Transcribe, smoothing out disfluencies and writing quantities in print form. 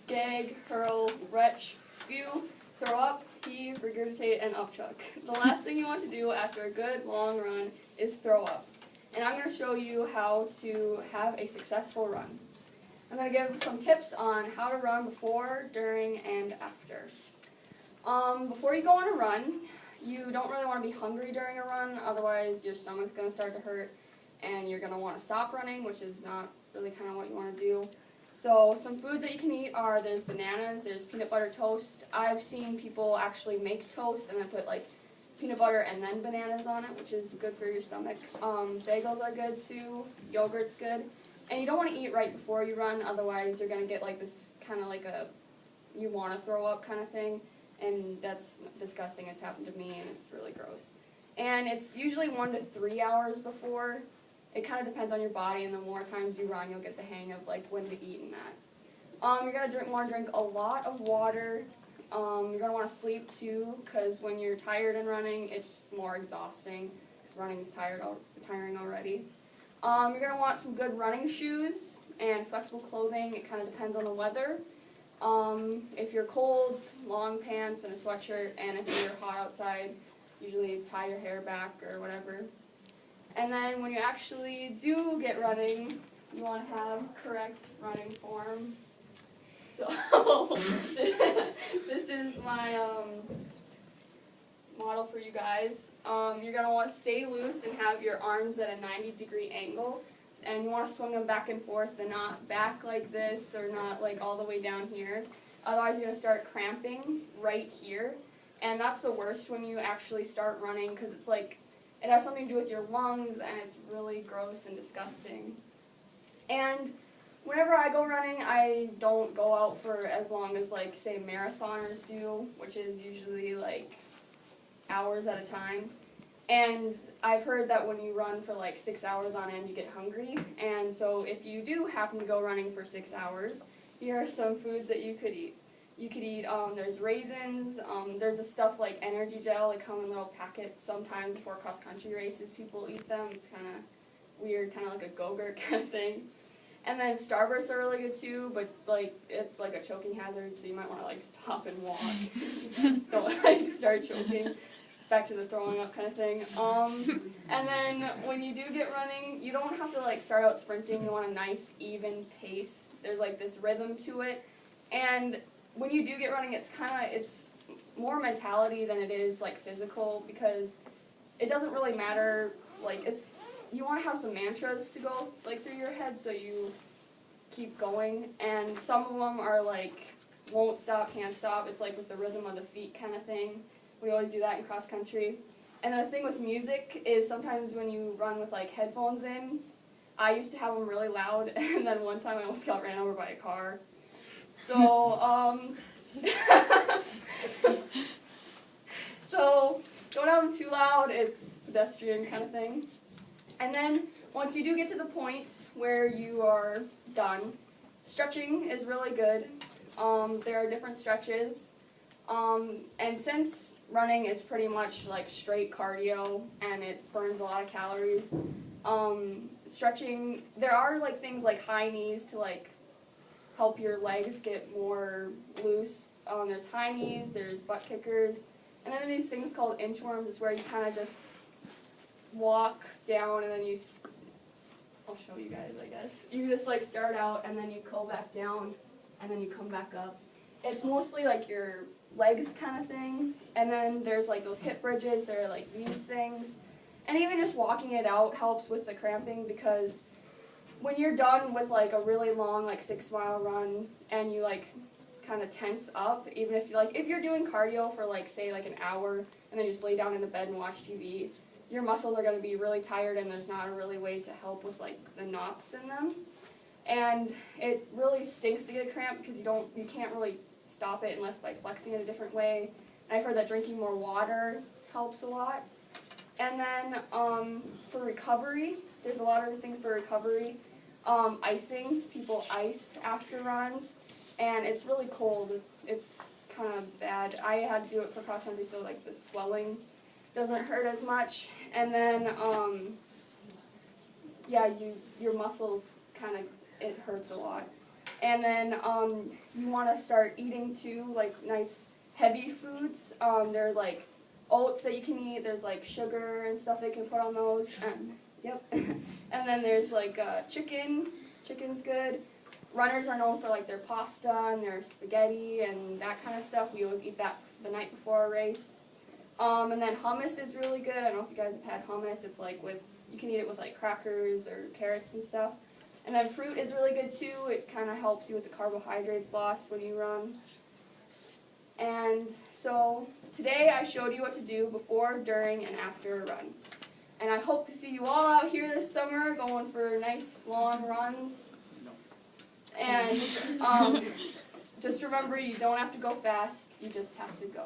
gag, hurl, retch, spew, throw up, pee, regurgitate, and upchuck. The last thing you want to do after a good long run is throw up. And I'm going to show you how to have a successful run. I'm going to give some tips on how to run before, during, and after. Before you go on a run, you don't really want to be hungry during a run, otherwise your stomach's going to start to hurt and you're going to want to stop running, which is not really kind of what you want to do. So some foods that you can eat are, there's bananas, there's peanut butter toast. I've seen people actually make toast and then put like peanut butter and then bananas on it, which is good for your stomach. Bagels are good too, yogurt's good. And you don't want to eat right before you run, otherwise you're going to get like this kind of like a, you want to throw up kind of thing. And that's disgusting. It's happened to me and it's really gross. And it's usually 1 to 3 hours before. It kind of depends on your body, and the more times you run, you'll get the hang of like when to eat and that. You're going to want to drink a lot of water. You're going to want to sleep too, because when you're tired and running, it's just more exhausting, because running is tiring already. You're going to want some good running shoes and flexible clothing. It kind of depends on the weather. If you're cold, long pants and a sweatshirt, and if you're hot outside, usually tie your hair back or whatever. And then when you actually do get running, you want to have correct running form. So this is my model for you guys. You're going to want to stay loose and have your arms at a 90-degree angle. And you want to swing them back and forth and not back like this or not like all the way down here. Otherwise you're going to start cramping right here. And that's the worst when you actually start running, because it's like, it has something to do with your lungs and it's really gross and disgusting. And whenever I go running, I don't go out for as long as like say marathoners do, which is usually like hours at a time. And I've heard that when you run for like 6 hours on end, you get hungry. And so if you do happen to go running for 6 hours, here are some foods that you could eat. You could eat, there's raisins, there's this stuff like energy gel, they come in little packets sometimes before cross-country races, people eat them. It's kind of weird, kind of like a Go-Gurt kind of thing. And then Starbursts are really good too, but like it's like a choking hazard, so you might want to like stop and walk. Don't like start choking. Back to the throwing up kind of thing. And then when you do get running, you don't have to like start out sprinting. You want a nice even pace. There's like this rhythm to it. And when you do get running, it's more mentality than it is like physical, because it doesn't really matter. Like you want to have some mantras to go like through your head so you keep going. And some of them are like won't stop, can't stop. It's like with the rhythm of the feet kind of thing. We always do that in cross country. And then the thing with music is sometimes when you run with like headphones in, I used to have them really loud, and then one time I almost got ran over by a car. So, so don't have them too loud, it's pedestrian kind of thing. And then once you do get to the point where you are done, stretching is really good. There are different stretches. And since running is pretty much like straight cardio and it burns a lot of calories, stretching, there are like things like high knees to like help your legs get more loose. There's high knees, there's butt kickers, and then there's these things called inchworms. It's where you kind of just walk down and then I'll show you guys, I guess. You just like start out and then you go back down and then you come back up. It's mostly like your legs kind of thing, and then there's like those hip bridges, they're like these things, and even just walking it out helps with the cramping, because when you're done with like a really long like 6-mile run and you like kind of tense up, even if you're doing cardio for like say like an hour and then just lay down in the bed and watch TV, your muscles are going to be really tired and there's not a really way to help with like the knots in them, and it really stinks to get a cramp because you can't really stop it unless by flexing it a different way. And I've heard that drinking more water helps a lot. And then for recovery, there's a lot of things for recovery. Icing, people ice after runs, and it's really cold. It's kind of bad. I had to do it for cross country, so like the swelling doesn't hurt as much. And then yeah, your muscles kind of, it hurts a lot. And then you want to start eating too, like nice heavy foods. They're like oats that you can eat. There's like sugar and stuff that you can put on those. Yep. And then there's like chicken. Chicken's good. Runners are known for like their pasta and their spaghetti and that kind of stuff. We always eat that the night before a race. And then hummus is really good. I don't know if you guys have had hummus. It's like you can eat it with like crackers or carrots and stuff. And then fruit is really good too. It kind of helps you with the carbohydrates lost when you run. And so today I showed you what to do before, during, and after a run. And I hope to see you all out here this summer going for nice long runs. And just remember, you don't have to go fast, you just have to go.